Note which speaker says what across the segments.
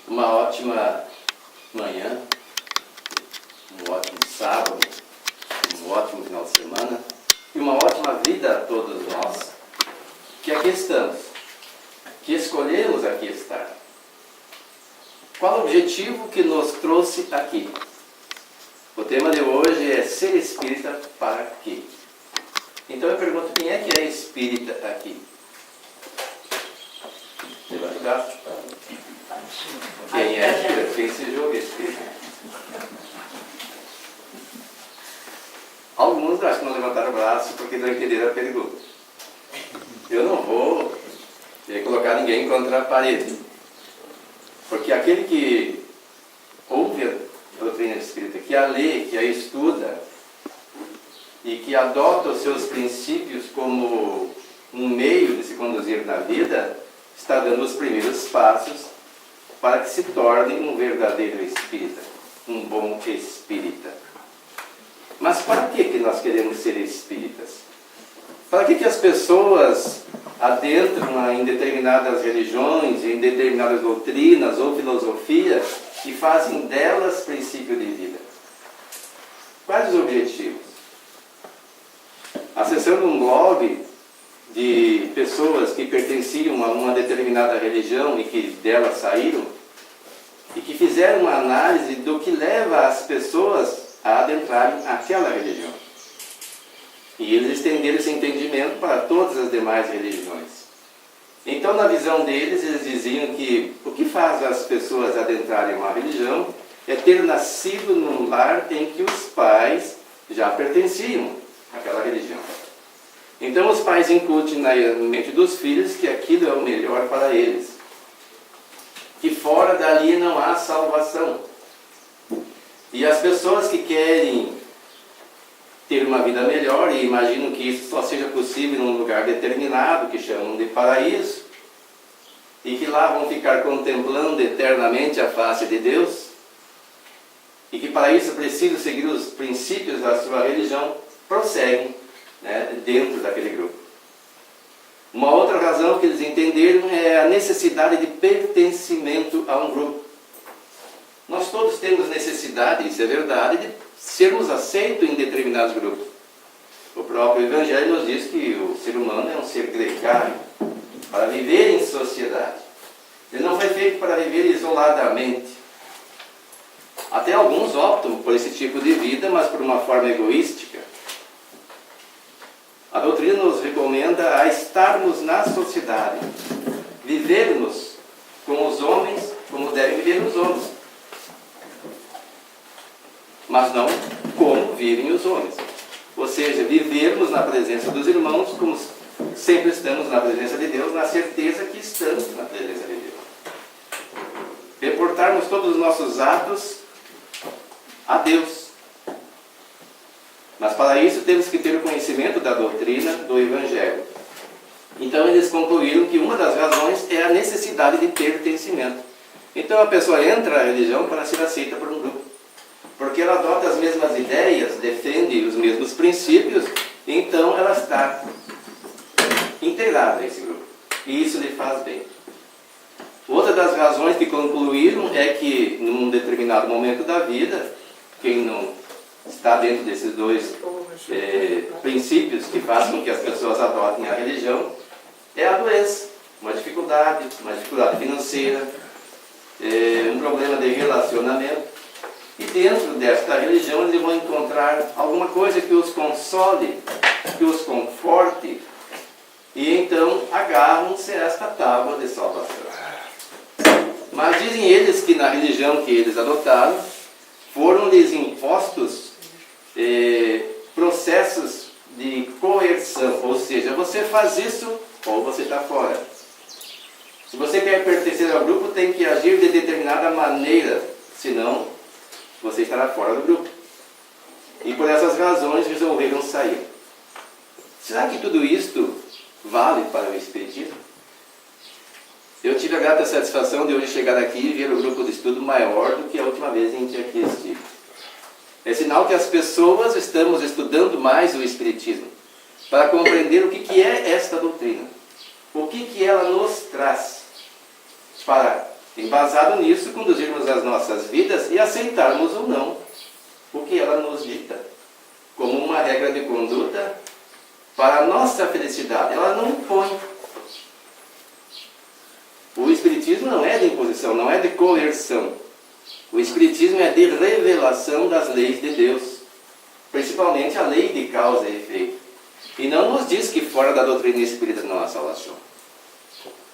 Speaker 1: uma ótima manhã, um ótimo sábado, um ótimo final de semana e uma ótima vida a todos nós que aqui estamos, que escolhemos aqui estar. Qual o objetivo que nos trouxe aqui? O tema de hoje é ser espírita para quê? Então eu pergunto, quem é que é espírita aqui? Você vai ajudar? Quem é? Quem se julga espírita? Alguns acho que não levantaram o braço porque não entenderam a pergunta. Eu não vou colocar ninguém contra a parede. Porque aquele que ouve a doutrina espírita, que a lê, que a estuda e que adota os seus princípios como um meio de se conduzir na vida, está dando os primeiros passos para que se torne um verdadeiro espírita, um bom espírita. Mas para que nós queremos ser espíritas? Para que as pessoas adentram em determinadas religiões, em determinadas doutrinas ou filosofias e fazem delas princípio de vida? Quais os objetivos? Acessando um blog de pessoas que pertenciam a uma determinada religião e que dela saíram, e que fizeram uma análise do que leva as pessoas a adentrarem aquela religião. E eles estenderam esse entendimento para todas as demais religiões. Então, na visão deles, eles diziam que o que faz as pessoas adentrarem uma religião é ter nascido num lar em que os pais já pertenciam àquela religião. Então os pais incutem na mente dos filhos que aquilo é o melhor para eles. Que fora dali não há salvação. E as pessoas que querem ter uma vida melhor e imaginam que isso só seja possível num lugar determinado, que chamam de paraíso, e que lá vão ficar contemplando eternamente a face de Deus, e que para isso precisam seguir os princípios da sua religião, prosseguem dentro daquele grupo. Uma outra razão que eles entenderam é a necessidade de pertencimento a um grupo. Nós todos temos necessidade, isso é verdade, de sermos aceitos em determinados grupos. O próprio Evangelho nos diz que o ser humano é um ser gregário para viver em sociedade. Ele não foi feito para viver isoladamente. Até alguns optam por esse tipo de vida, mas por uma forma egoística. A doutrina nos recomenda a estarmos na sociedade, vivermos com os homens como devem viver os homens, mas não como vivem os homens. Ou seja, vivermos na presença dos irmãos como sempre estamos na presença de Deus, na certeza que estamos na presença de Deus. Reportarmos todos os nossos atos a Deus. Mas para isso temos que ter o conhecimento da doutrina do Evangelho. Então eles concluíram que uma das razões é a necessidade de pertencimento. Então a pessoa entra na religião para ser aceita por um grupo. Porque ela adota as mesmas ideias, defende os mesmos princípios, então ela está integrada a esse grupo. E isso lhe faz bem. Outra das razões que concluíram é que num determinado momento da vida, quem não está dentro desses dois princípios que fazem com que as pessoas adotem a religião, é a doença, uma dificuldade financeira, um problema de relacionamento. E dentro desta religião eles vão encontrar alguma coisa que os console, que os conforte, e então agarram-se a esta tábua de salvação. Mas dizem eles que na religião que eles adotaram, foram-lhes impostos processos de coerção, ou seja, você faz isso ou você está fora. Se você quer pertencer ao grupo, tem que agir de determinada maneira, senão você estará fora do grupo. E por essas razões resolveram sair. Será que tudo isto vale para o Espiritismo? Eu tive a grata satisfação de hoje chegar aqui e ver o grupo de estudo maior do que a última vez em que aqui estive. É sinal que as pessoas estamos estudando mais o Espiritismo para compreender o que é esta doutrina. O que ela nos traz para embasado nisso, conduzirmos as nossas vidas e aceitarmos ou não o que ela nos dita, como uma regra de conduta para a nossa felicidade. Ela não impõe. O Espiritismo não é de imposição, não é de coerção. O Espiritismo é de revelação das leis de Deus, principalmente a lei de causa e efeito. E não nos diz que fora da doutrina espírita não há salvação.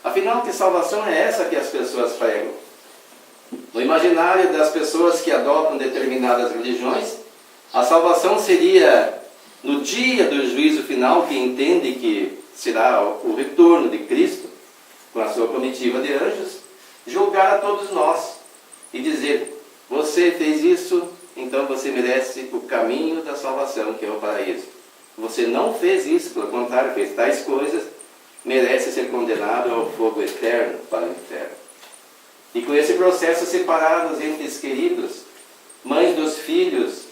Speaker 1: Afinal, que salvação é essa que as pessoas pregam? No imaginário das pessoas que adotam determinadas religiões, a salvação seria no dia do juízo final, que entende que será o retorno de Cristo, com a sua comitiva de anjos, julgar a todos nós e dizer: você fez isso, então você merece o caminho da salvação, que é o paraíso. Você não fez isso, pelo contrário, fez tais coisas, merece ser condenado ao fogo eterno, para o inferno. E com esse processo, separados entes queridos, mães dos filhos,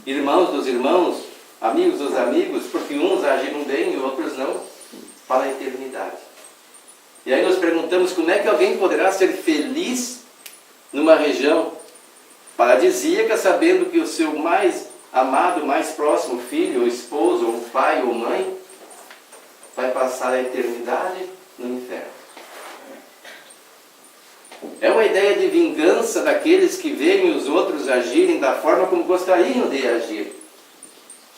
Speaker 1: irmãos dos irmãos, amigos dos amigos, porque uns agiram bem e outros não, para a eternidade. E aí nós perguntamos: como é que alguém poderá ser feliz numa região paradisíaca, sabendo que o seu mais amado, mais próximo filho, ou esposo, ou pai, ou mãe, vai passar a eternidade no inferno? É uma ideia de vingança daqueles que veem os outros agirem da forma como gostariam de agir,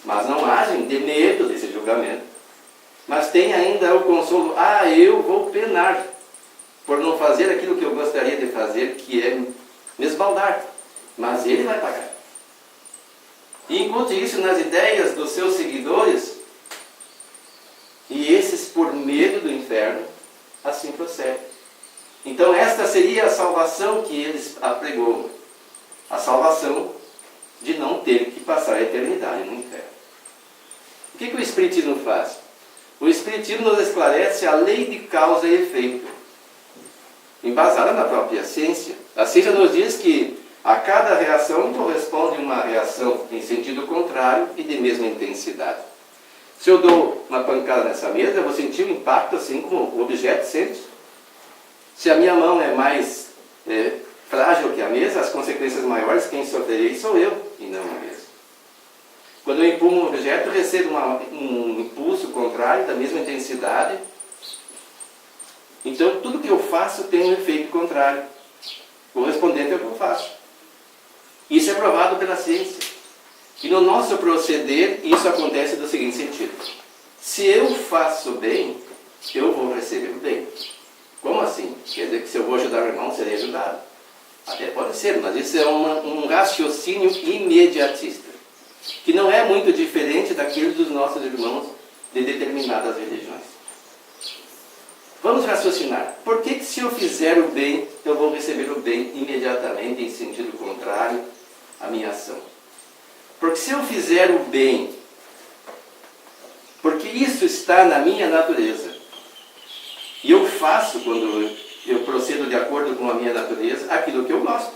Speaker 1: mas não agem de medo desse julgamento. Mas tem ainda o consolo: eu vou penar por não fazer aquilo que eu gostaria de fazer, que é me esbaldar, mas ele vai pagar. E incute isso nas ideias dos seus seguidores, e esses, por medo do inferno, assim procedem. Então esta seria a salvação que eles apregou, a salvação de não ter que passar a eternidade no inferno. O que o Espiritismo faz? O Espiritismo nos esclarece a lei de causa e efeito, embasada na própria ciência. A ciência nos diz que a cada reação corresponde uma reação em sentido contrário e de mesma intensidade. Se eu dou uma pancada nessa mesa, eu vou sentir o impacto assim como o objeto sente. Se a minha mão é mais frágil que a mesa, as consequências maiores, quem sofrerei sou eu e não a mesa. Quando eu empulo um objeto, eu recebo um impulso contrário da mesma intensidade. Então, tudo que eu faço tem um efeito contrário, correspondente ao que eu faço. Isso é provado pela ciência. E no nosso proceder, isso acontece do seguinte sentido: se eu faço bem, eu vou receber o bem. Como assim? Quer dizer que se eu vou ajudar o irmão, serei ajudado? Até pode ser, mas isso é um raciocínio imediatista, que não é muito diferente daquele dos nossos irmãos de determinadas religiões. Vamos raciocinar. Por que se eu fizer o bem, eu vou receber o bem imediatamente em sentido contrário à minha ação? Porque se eu fizer o bem, porque isso está na minha natureza, e eu faço, quando eu procedo de acordo com a minha natureza, aquilo que eu gosto.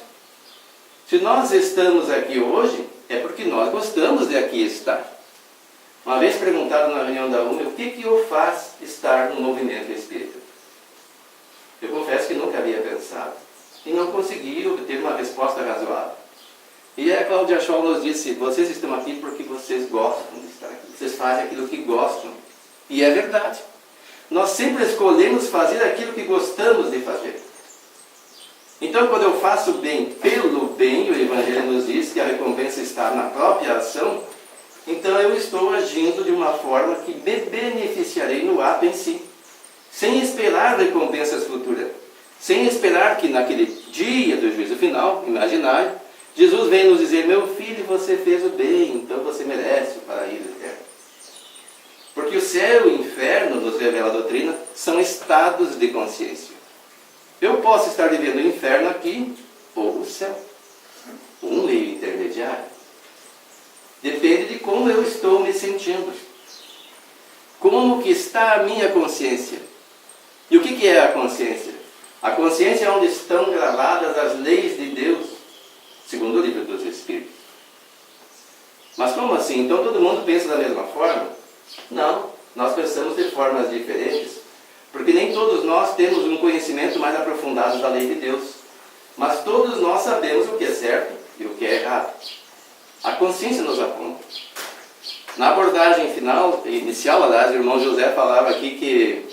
Speaker 1: Se nós estamos aqui hoje, é porque nós gostamos de aqui estar. Uma vez perguntado na reunião da UME, o que o faz estar no movimento espírita? Eu confesso que nunca havia pensado. E não consegui obter uma resposta razoável. E a Cláudia Scholl nos disse: vocês estão aqui porque vocês gostam de estar aqui. Vocês fazem aquilo que gostam. E é verdade. Nós sempre escolhemos fazer aquilo que gostamos de fazer. Então, quando eu faço bem pelo bem, o Evangelho nos diz que a recompensa está na própria ação, então eu estou agindo de uma forma que me beneficiarei no ato em si, sem esperar recompensas futuras, sem esperar que naquele dia do juízo final, imaginário, Jesus vem nos dizer: meu filho, você fez o bem, então você merece o paraíso eterno. Porque o céu e o inferno, nos revela a doutrina, são estados de consciência. Eu posso estar vivendo o inferno aqui ou o céu. Um meio intermediário. Depende de como eu estou me sentindo. Como que está a minha consciência? E o que é a consciência? A consciência é onde estão gravadas as leis de Deus, segundo o livro dos Espíritos. Mas como assim? Então todo mundo pensa da mesma forma? Não, nós pensamos de formas diferentes, Porque nem todos nós temos um conhecimento mais aprofundado da lei de Deus. Mas todos nós sabemos o que é certo e o que é errado. A consciência nos aponta. Na abordagem inicial, aliás, o irmão José falava aqui que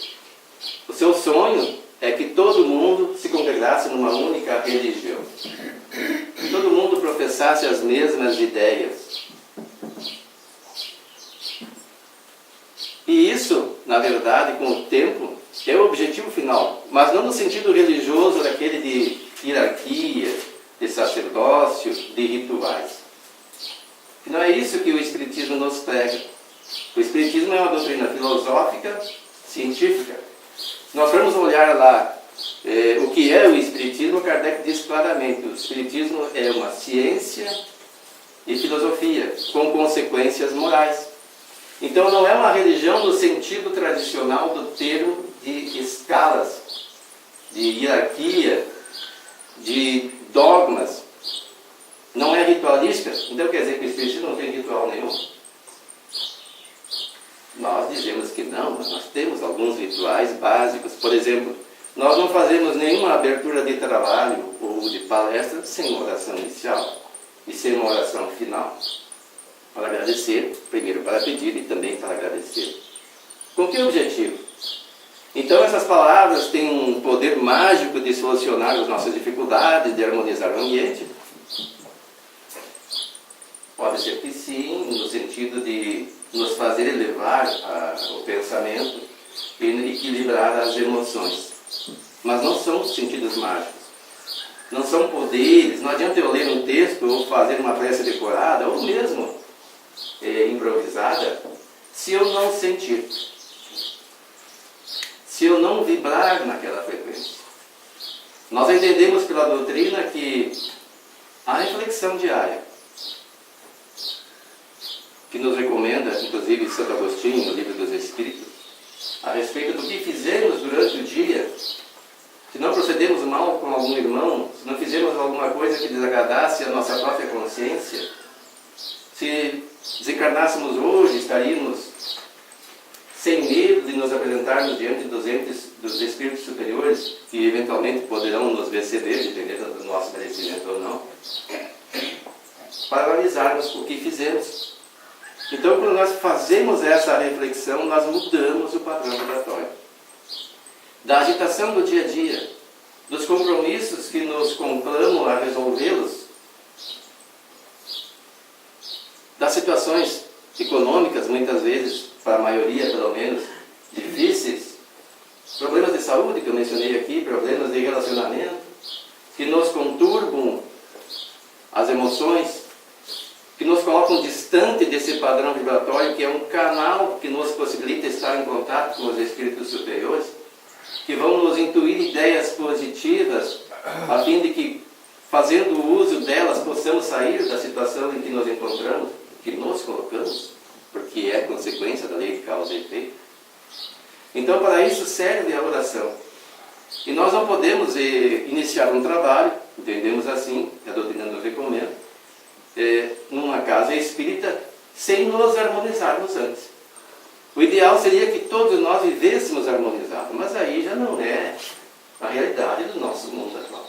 Speaker 1: o seu sonho é que todo mundo se congregasse numa única religião. Que todo mundo professasse as mesmas ideias. E isso, na verdade, com o tempo, é o objetivo final. Mas não no sentido religioso daquele de hierarquia, de sacerdócio, de rituais. E não é isso que o Espiritismo nos prega. O Espiritismo é uma doutrina filosófica, científica. Nós vamos olhar lá o que é o Espiritismo. Kardec diz claramente: o Espiritismo é uma ciência e filosofia, com consequências morais. Então não é uma religião no sentido tradicional do termo, de escalas, de hierarquia, de dogmas. Não é ritualística. Então quer dizer que o Espiritismo não tem ritual nenhum? Nós dizemos que não, mas nós temos alguns rituais básicos. Por exemplo, nós não fazemos nenhuma abertura de trabalho ou de palestra sem uma oração inicial e sem uma oração final. Para agradecer, primeiro para pedir e também para agradecer. Com que objetivo? Então essas palavras têm um poder mágico de solucionar as nossas dificuldades, de harmonizar o ambiente? Pode ser que sim, no sentido de nos fazer elevar o pensamento e equilibrar as emoções. Mas não são sentidos mágicos. Não são poderes. Não adianta eu ler um texto ou fazer uma prece decorada, ou mesmo improvisada, se eu não sentir. Se eu não vibrar naquela frequência. Nós entendemos pela doutrina que a reflexão diária, que nos recomenda, inclusive Santo Agostinho, no Livro dos Espíritos, a respeito do que fizemos durante o dia, se não procedemos mal com algum irmão, se não fizemos alguma coisa que desagradasse a nossa própria consciência, se desencarnássemos hoje, estaríamos sem medo de nos apresentarmos diante dos entes, dos espíritos superiores, que eventualmente poderão nos receber, dependendo do nosso merecimento ou não, para analisarmos o que fizemos. Então, quando nós fazemos essa reflexão, nós mudamos o padrão vibratório. Da agitação do dia a dia, dos compromissos que nos conclamam a resolvê-los, das situações econômicas, muitas vezes, para a maioria pelo menos, difíceis, problemas de saúde que eu mencionei aqui, problemas de relacionamento, que nos conturbam as emoções, que nos colocam distante desse padrão vibratório, que é um canal que nos possibilita estar em contato com os espíritos superiores, que vão nos intuir ideias positivas, a fim de que, fazendo uso delas, possamos sair da situação em que nos encontramos, que nos colocamos, porque é consequência da lei de causa e efeito. Então, para isso serve a oração. E nós não podemos iniciar um trabalho, entendemos assim, que a doutrina nos recomenda, numa casa espírita, sem nos harmonizarmos antes. O ideal seria que todos nós vivêssemos harmonizados, mas aí já não é a realidade do nosso mundo atual.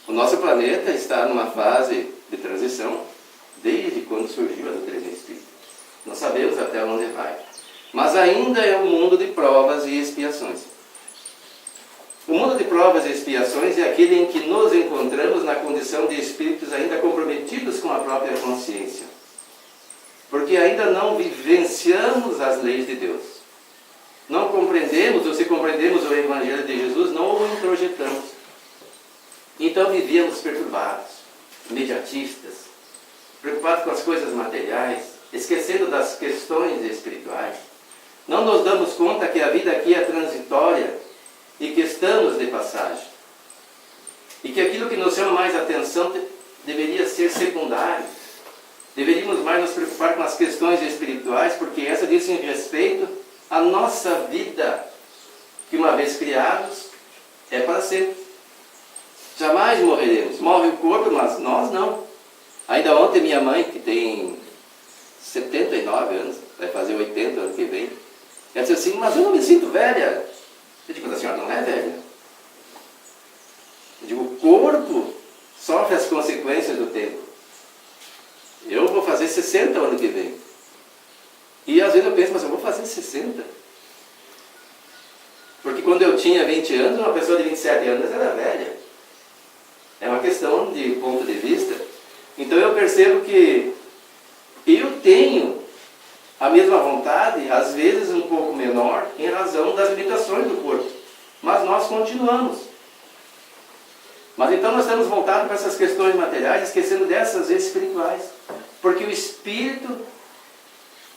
Speaker 1: O nosso planeta está numa fase de transição desde quando surgiu a doutrina espírita. Não sabemos até onde vai. Mas ainda é um mundo de provas e expiações. O mundo de provas e expiações é aquele em que nos encontramos na condição de espíritos ainda comprometidos com a própria consciência. Porque ainda não vivenciamos as leis de Deus. Não compreendemos, ou se compreendemos o Evangelho de Jesus, não o introjetamos. Então vivíamos perturbados, imediatistas, preocupados com as coisas materiais, esquecendo das questões espirituais. Não nos damos conta que a vida aqui é transitória e que estamos de passagem. E que aquilo que nos chama mais atenção deveria ser secundário. Deveríamos mais nos preocupar com as questões espirituais, porque essa dizem respeito à nossa vida, que uma vez criados, é para sempre. Jamais morreremos. Morre o corpo, mas nós não. Ainda ontem minha mãe, que tem 79 anos, vai fazer 80 ano que vem, ela disse assim: mas eu não me sinto velha. Eu digo, a senhora não é velha. Eu digo, o corpo sofre as consequências do tempo. Eu vou fazer 60 ano que vem. E às vezes eu penso, mas eu vou fazer 60. Porque quando eu tinha 20 anos, uma pessoa de 27 anos era velha. É uma questão de ponto de vista. Então eu percebo que eu tenho a mesma vontade, às vezes um pouco menor, em razão das limitações do corpo. Mas nós continuamos. Mas então nós estamos voltados para essas questões materiais, esquecendo dessas espirituais. Porque o espírito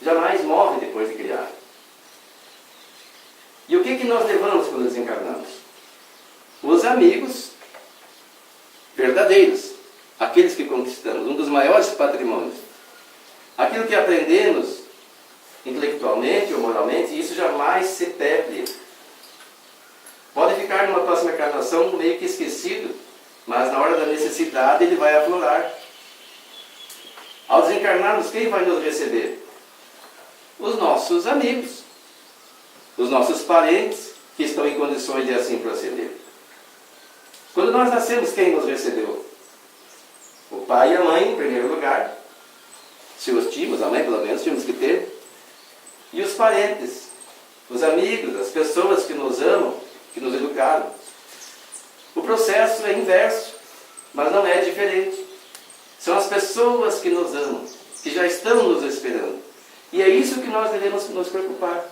Speaker 1: jamais morre depois de criar. E o que nós levamos quando desencarnamos? Os amigos verdadeiros, aqueles que conquistamos, um dos maiores patrimônios. Aquilo que aprendemos intelectualmente ou moralmente, isso jamais se perde. Pode ficar numa próxima encarnação meio que esquecido, mas na hora da necessidade ele vai aflorar. Ao desencarnarmos, quem vai nos receber? Os nossos amigos, os nossos parentes que estão em condições de assim proceder. Quando nós nascemos, quem nos recebeu? O pai e a mãe, em primeiro lugar. Se os tínhamos, a mãe pelo menos, tínhamos que ter. E os parentes, os amigos, as pessoas que nos amam, que nos educaram. O processo é inverso, mas não é diferente. São as pessoas que nos amam, que já estão nos esperando. E é isso que nós devemos nos preocupar.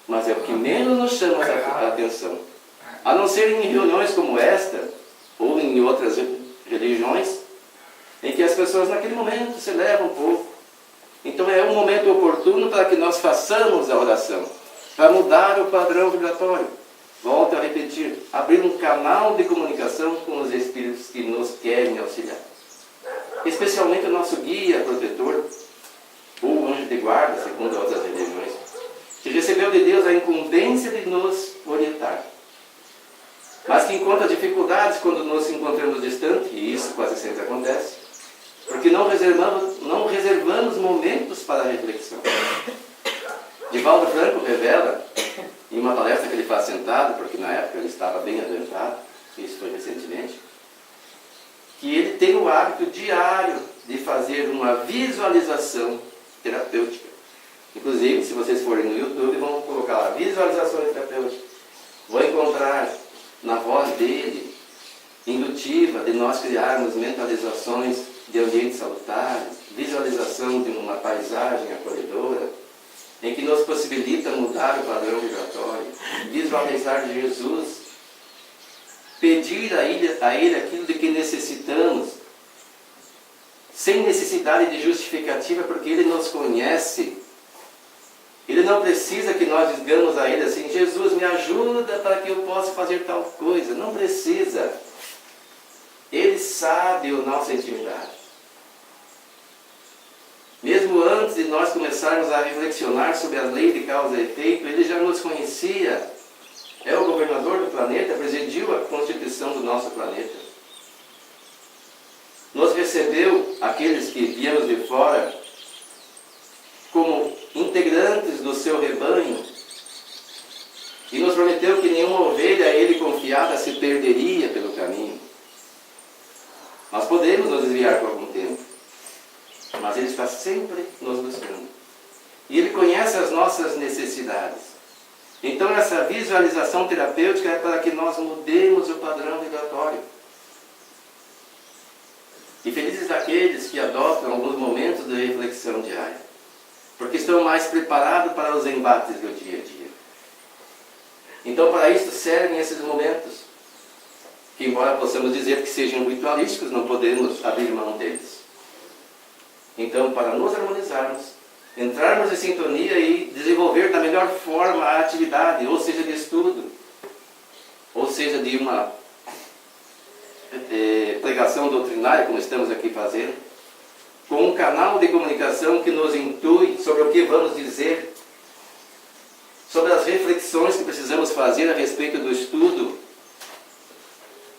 Speaker 1: Mas é o que menos nos chama a atenção. A não ser em reuniões como esta, ou em outras religiões, em que as pessoas naquele momento celebram um pouco. Então é um momento oportuno para que nós façamos a oração, para mudar o padrão vibratório. Volto a repetir, abrir um canal de comunicação com os espíritos que nos querem auxiliar. Especialmente o nosso guia protetor, ou anjo de guarda, segundo outras religiões, que recebeu de Deus a incumbência de nos orientar. Mas que encontra dificuldades quando nos encontramos distante, e isso quase sempre acontece, porque não reservamos momentos para a reflexão. Divaldo Franco revela, em uma palestra que ele faz sentado, porque na época ele estava bem adiantado, isso foi recentemente, que ele tem o hábito diário de fazer uma visualização terapêutica. Inclusive, se vocês forem no YouTube, vão colocar lá, visualizações terapêuticas. Vão encontrar na voz dele, indutiva, de nós criarmos mentalizações de ambientes salutares, visualização de uma paisagem acolhedora, em que nos possibilita mudar o padrão vibratório, visualizar Jesus, pedir a ele aquilo de que necessitamos, sem necessidade de justificativa, porque Ele nos conhece. Ele não precisa que nós digamos a Ele assim, Jesus, me ajuda para que eu possa fazer tal coisa. Não precisa. Ele sabe a nossa intimidade. Mesmo antes de nós começarmos a reflexionar sobre a lei de causa e efeito, Ele já nos conhecia. É o governador do planeta, presidiu a constituição do nosso planeta. Nos recebeu, aqueles que viemos de fora, como integrantes do seu rebanho, e nos prometeu que nenhuma ovelha a Ele confiada se perderia pelo caminho. Nós podemos nos desviar por algum tempo, mas Ele está sempre nos buscando. E Ele conhece as nossas necessidades. Então essa visualização terapêutica é para que nós mudemos o padrão vibratório. E felizes daqueles que adotam alguns momentos de reflexão diária, porque estão mais preparados para os embates do dia a dia. Então para isso servem esses momentos, que embora possamos dizer que sejam ritualísticos, não podemos abrir mão deles. Então, para nos harmonizarmos, entrarmos em sintonia e desenvolver da melhor forma a atividade, ou seja, de estudo, ou seja, de uma pregação doutrinária, como estamos aqui fazendo, com um canal de comunicação que nos intui sobre o que vamos dizer, sobre as reflexões que precisamos fazer a respeito do estudo,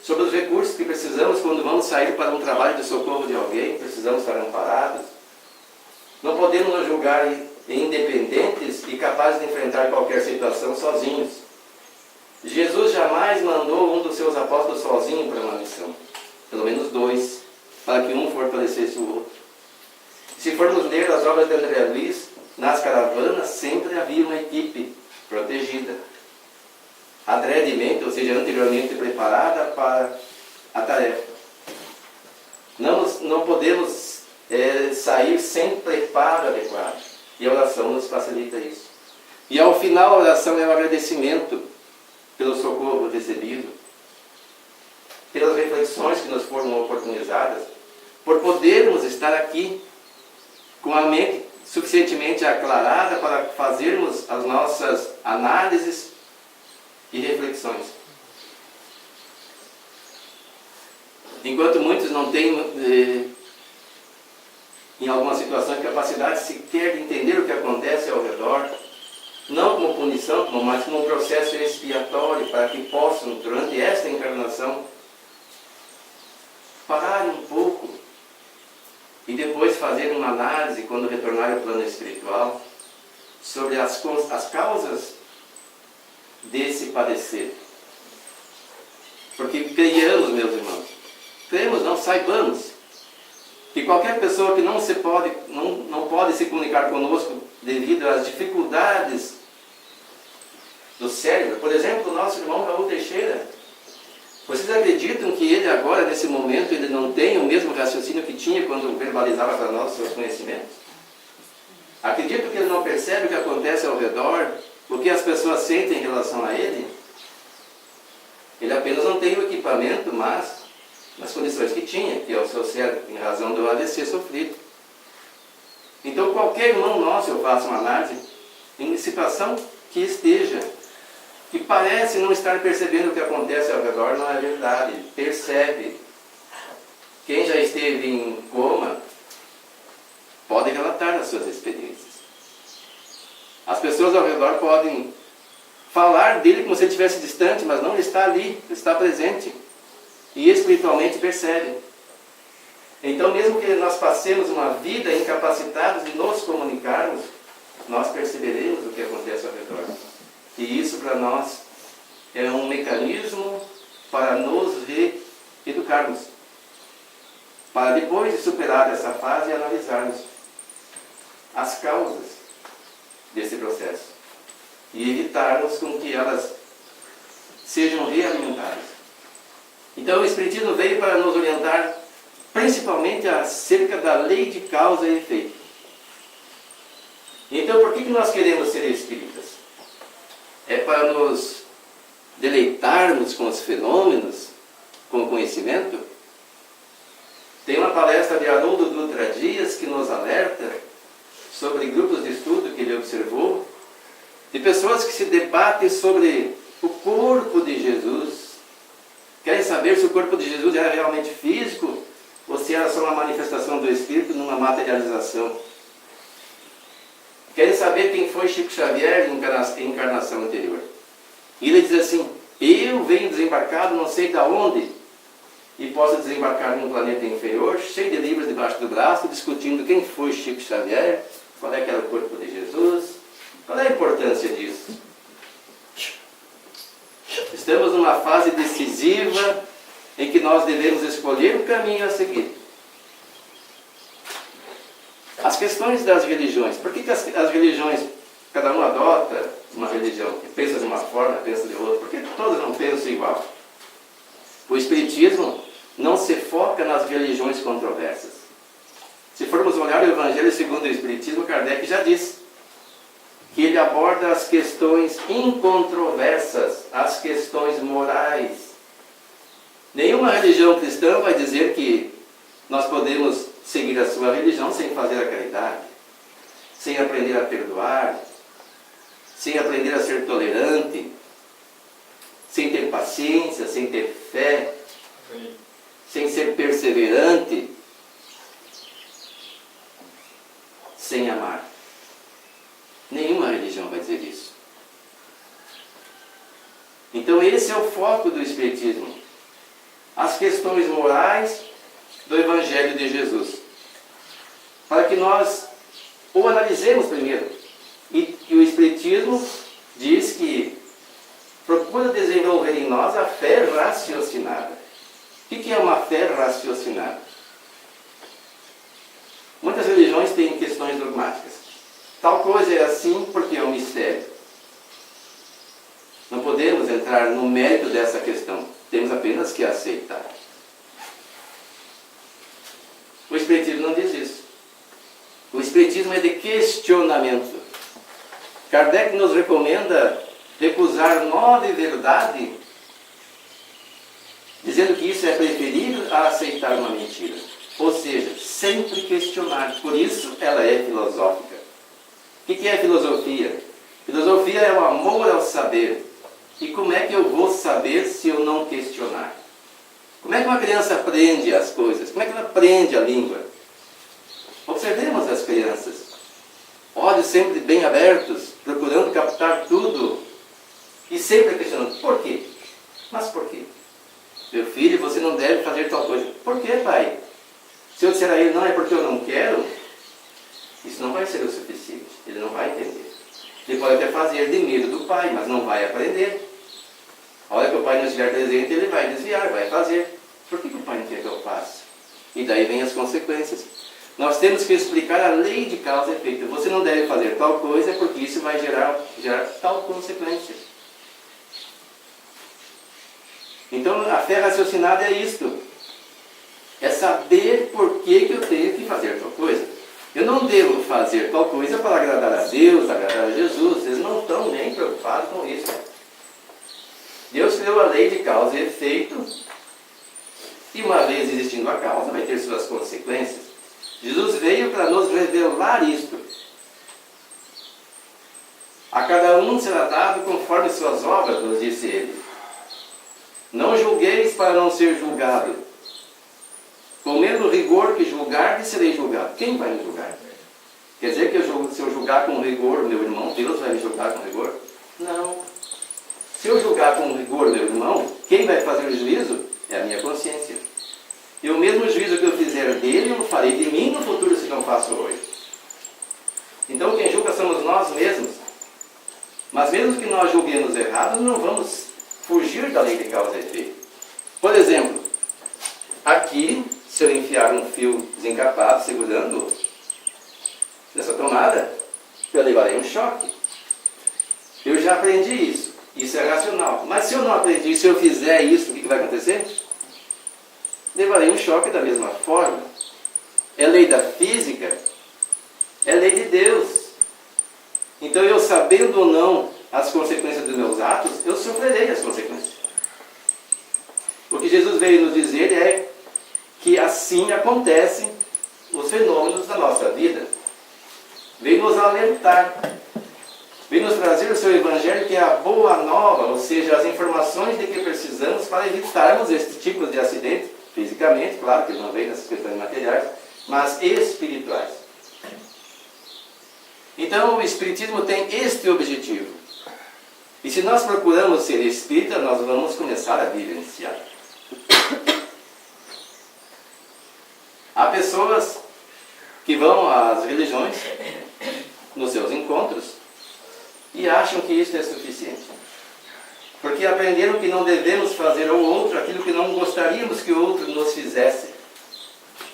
Speaker 1: sobre os recursos que precisamos quando vamos sair para um trabalho de socorro de alguém, precisamos estar amparados. Não podemos nos julgar independentes e capazes de enfrentar qualquer situação sozinhos. jamais mandou um dos seus apóstolos sozinho para uma missão. Pelo menos 2, para que um fortalecesse o outro. Se formos ler as obras de André Luiz, nas caravanas sempre havia uma equipe protegida, adredemente, ou seja, anteriormente preparada para a tarefa. Não podemos sair sem preparo adequado. E a oração nos facilita isso. E ao final a oração é o agradecimento pelo socorro recebido, pelas reflexões que nos foram oportunizadas, por podermos estar aqui com a mente suficientemente aclarada para fazermos as nossas análises e reflexões. Enquanto muitos não têm, em algumas situações, capacidade sequer de entender o que acontece ao redor, não como punição, mas como um processo expiatório, para que possam, durante esta encarnação, parar um pouco e depois fazer uma análise, quando retornar ao plano espiritual, sobre as causas desse padecer. Porque creiamos, meus irmãos, creiamos, não saibamos, que qualquer pessoa que não pode se comunicar conosco devido às dificuldades do cérebro, por exemplo, o nosso irmão Raul Teixeira, vocês acreditam que ele agora, nesse momento, ele não tem o mesmo raciocínio que tinha quando verbalizava para nós os seus conhecimentos? Acreditam que ele não percebe o que acontece ao redor, o que as pessoas sentem em relação a ele? Ele apenas não tem o equipamento, mas nas condições que tinha, que é o seu cérebro, em razão do AVC sofrido. Então, qualquer irmão nosso, eu faço uma análise, em situação que esteja, que parece não estar percebendo o que acontece ao redor, não é verdade. Percebe. Quem já esteve em coma pode relatar as suas experiências. As pessoas ao redor podem falar dele como se ele estivesse distante, mas não, ele está ali, ele está presente. E espiritualmente percebe. Então, mesmo que nós passemos uma vida incapacitados de nos comunicarmos, nós perceberemos o que acontece ao redor. E isso para nós é um mecanismo para nos reeducarmos. Para depois de superar essa fase, analisarmos as causas desse processo. E evitarmos com que elas sejam realimentadas. Então o Espiritismo veio para nos orientar principalmente acerca da lei de causa e efeito. Então por que nós queremos ser espíritas? É para nos deleitarmos com os fenômenos, com o conhecimento? Tem uma palestra de Haroldo Dutra Dias que nos alerta sobre grupos de estudo que ele observou, de pessoas que se debatem sobre o corpo de Jesus. Querem saber se o corpo de Jesus era realmente físico ou se era só uma manifestação do Espírito numa materialização. Querem saber quem foi Chico Xavier em encarnação anterior. E ele diz assim: eu venho desembarcado não sei de onde e posso desembarcar num planeta inferior, cheio de livros debaixo do braço, discutindo quem foi Chico Xavier, qual é que era o corpo de Jesus, qual é a importância disso. Estamos numa fase decisiva em que nós devemos escolher o caminho a seguir. As questões das religiões. Por que as religiões, cada um adota uma religião, pensa de uma forma, pensa de outra? Por que todas não pensam igual? O Espiritismo não se foca nas religiões controversas. Se formos olhar o Evangelho segundo o Espiritismo, Kardec já disse que ele aborda as questões incontroversas, as questões morais. Nenhuma religião cristã vai dizer que nós podemos seguir a sua religião sem fazer a caridade, sem aprender a perdoar, sem aprender a ser tolerante, sem ter paciência, sem ter fé, sem ser perseverante, sem amar. Nenhuma religião vai dizer isso. Então esse é o foco do Espiritismo. As questões morais do Evangelho de Jesus. Para que nós o analisemos primeiro. E o Espiritismo diz que procura desenvolver em nós a fé raciocinada. O que é uma fé raciocinada? Muitas religiões têm questões dogmáticas. Tal coisa é assim porque é um mistério. Não podemos entrar no mérito dessa questão. Temos apenas que aceitar. O Espiritismo não diz isso. O Espiritismo é de questionamento. Kardec nos recomenda recusar nó de verdade, dizendo que isso é preferível a aceitar uma mentira. Ou seja, sempre questionar. Por isso ela é filosófica. O que é filosofia? Filosofia é o amor ao saber. E como é que eu vou saber se eu não questionar? Como é que uma criança aprende as coisas? Como é que ela aprende a língua? Observemos as crianças. Olhos sempre bem abertos, procurando captar tudo. E sempre questionando, por quê? Mas por quê? Meu filho, você não deve fazer tal coisa. Por quê, pai? Se eu disser a ele, não, é porque eu não quero, isso não vai ser o suficiente. Ele não vai entender. Ele pode até fazer de medo do pai, mas não vai aprender. A hora que o pai não estiver presente, ele vai desviar, vai fazer. Por que o pai não quer que eu faça? E daí vem as consequências. Nós temos que explicar a lei de causa e efeito. Você não deve fazer tal coisa porque isso vai gerar tal consequência. Então a fé raciocinada é isto. É saber por que eu tenho que fazer tal coisa. Eu não devo fazer tal coisa para agradar a Deus, agradar a Jesus. Eles não estão nem preocupados com isso. Deus criou a lei de causa e efeito. E uma vez existindo a causa, vai ter suas consequências. Jesus veio para nos revelar isto. A cada um será dado conforme suas obras, nos disse ele. Não julgueis para não ser julgado. Com o mesmo rigor que julgardes, serei julgado. Quem vai me julgar? Quer dizer que se eu julgar com rigor meu irmão, Deus vai me julgar com rigor? Não. Se eu julgar com rigor meu irmão, quem vai fazer o juízo é a minha consciência. E o mesmo juízo que eu fizer dele, eu farei de mim no futuro se não faço hoje. Então quem julga somos nós mesmos. Mas mesmo que nós julguemos errado, não vamos fugir da lei de causa e efeito. Por exemplo, aqui, se eu enfiar um fio desencapado segurando nessa tomada, eu levarei um choque. Eu já aprendi isso. Isso é racional. Mas se eu não aprendi, se eu fizer isso, o que vai acontecer? Levarei um choque da mesma forma. É lei da física, é lei de Deus. Então eu sabendo ou não as consequências dos meus atos, eu sofrerei as consequências. O que Jesus veio nos dizer é que assim acontecem os fenômenos da nossa vida. Veio nos alertar. Veio nos trazer o seu Evangelho, que é a boa nova, ou seja, as informações de que precisamos para evitarmos esses tipos de acidentes, fisicamente, claro que ele não veio nessas questões materiais, mas espirituais. Então o Espiritismo tem este objetivo. E se nós procuramos ser espírita, nós vamos começar a vivenciar. Há pessoas que vão às religiões, nos seus encontros, e acham que isso é suficiente. Porque aprenderam que não devemos fazer ao outro aquilo que não gostaríamos que o outro nos fizesse.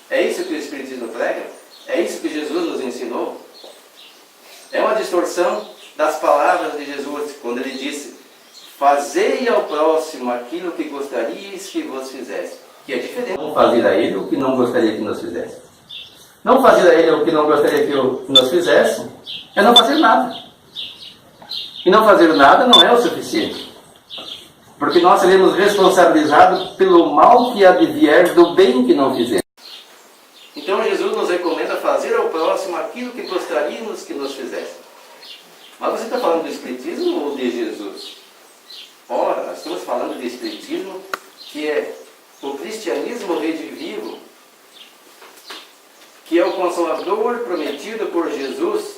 Speaker 1: É isso que o Espiritismo prega? É isso que Jesus nos ensinou? É uma distorção das palavras de Jesus, quando ele disse: fazei ao próximo aquilo que gostarias que vos fizesse. Que é diferente. Não fazer a ele o que não gostaria que nos fizesse. Não fazer a ele o que não gostaria que nos fizesse é não fazer nada. E não fazer nada não é o suficiente. Porque nós seremos responsabilizados pelo mal que advier do bem que não fizemos. Então Jesus nos recomenda fazer ao próximo aquilo que gostaríamos que nos fizesse. Mas você está falando do Espiritismo ou de Jesus? Ora, nós estamos falando de Espiritismo, que é o cristianismo redivivo, que é o Consolador prometido por Jesus,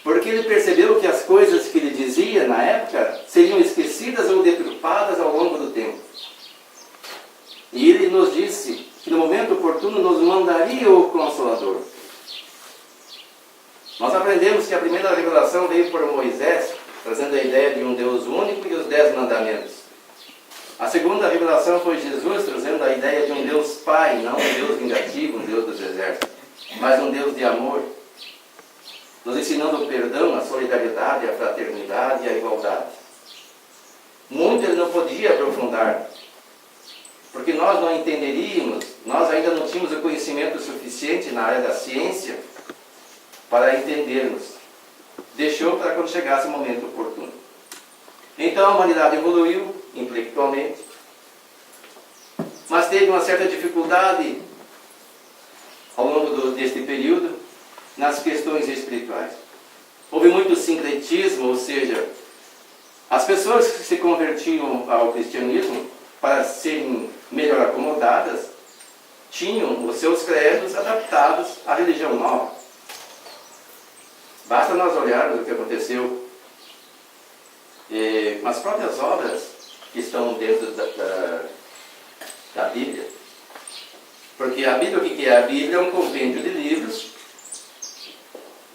Speaker 1: porque ele percebeu que as coisas que ele dizia na época seriam esquecidas ou deturpadas ao longo do tempo. E ele nos disse que no momento oportuno nos mandaria o Consolador. Nós aprendemos que a primeira revelação veio por Moisés, trazendo a ideia de um Deus único e os 10 mandamentos. A segunda revelação foi Jesus trazendo a ideia de um Deus Pai, não um Deus vingativo, um Deus dos exércitos, mas um Deus de amor, nos ensinando o perdão, a solidariedade, a fraternidade e a igualdade. Muito ele não podia aprofundar, porque nós não entenderíamos, nós ainda não tínhamos o conhecimento suficiente na área da ciência para entendermos. Deixou para quando chegasse o momento oportuno. Então a humanidade evoluiu intelectualmente, mas teve uma certa dificuldade ao longo deste período nas questões espirituais. Houve muito sincretismo, ou seja, as pessoas que se convertiam ao cristianismo para serem melhor acomodadas tinham os seus credos adaptados à religião nova. Basta nós olharmos o que aconteceu com as próprias obras que estão dentro da Bíblia. Porque a Bíblia, o que é a Bíblia? É um compêndio de livros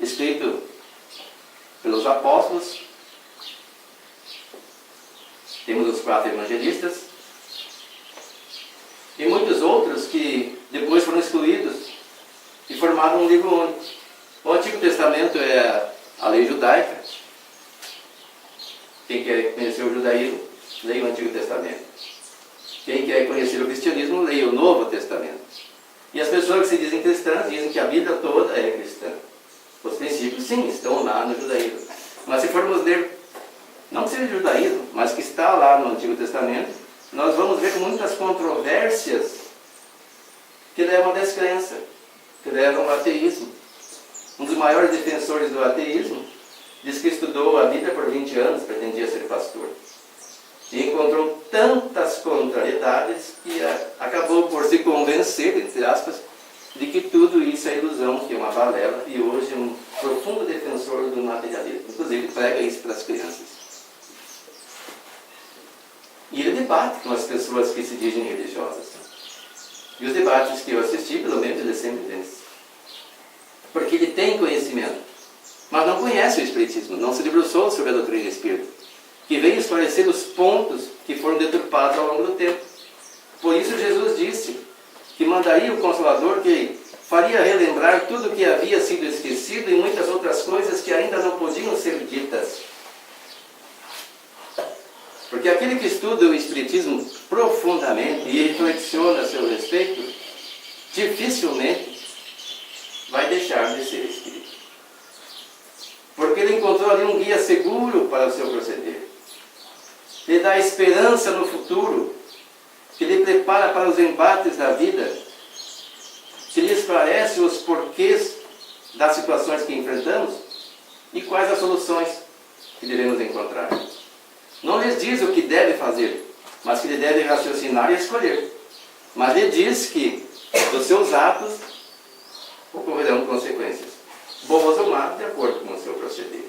Speaker 1: escrito pelos apóstolos. Temos os 4 evangelistas e muitos outros que depois foram excluídos e formaram um livro único. O Antigo Testamento é a lei judaica. Quem quer conhecer o judaísmo, leia o Antigo Testamento. Quem quer conhecer o cristianismo, leia o Novo Testamento. E as pessoas que se dizem cristãs dizem que a Bíblia toda é cristã. Os princípios, sim, estão lá no judaísmo. Mas se formos ler, não que seja o judaísmo, mas que está lá no Antigo Testamento, nós vamos ver muitas controvérsias que levam à descrença, que levam ao ateísmo. Um dos maiores defensores do ateísmo diz que estudou a Bíblia por 20 anos, pretendia ser pastor. E encontrou tantas contrariedades que acabou por se convencer, entre aspas, de que tudo isso é ilusão, que é uma balela, e hoje é um profundo defensor do materialismo. Inclusive prega isso para as crianças. E ele debate com as pessoas que se dizem religiosas. E os debates que eu assisti, pelo menos, ele sempre vence. Porque ele tem conhecimento, mas não conhece o Espiritismo, não se debruçou sobre a doutrina espírita, que veio esclarecer os pontos que foram deturpados ao longo do tempo. Por isso Jesus disse que mandaria o Consolador, que faria relembrar tudo o que havia sido esquecido e muitas outras coisas que ainda não podiam ser ditas. Porque aquele que estuda o Espiritismo profundamente e reflexiona a seu respeito, dificilmente vai deixar de ser espírita. Porque ele encontrou ali um guia seguro para o seu proceder. Ele dá esperança no futuro, que lhe prepara para os embates da vida, que lhe esclarece os porquês das situações que enfrentamos e quais as soluções que devemos encontrar. Não lhes diz o que deve fazer, mas que ele deve raciocinar e escolher. Mas lhe diz que dos seus atos ocorrerão consequências, boas ou más, de acordo com o seu proceder.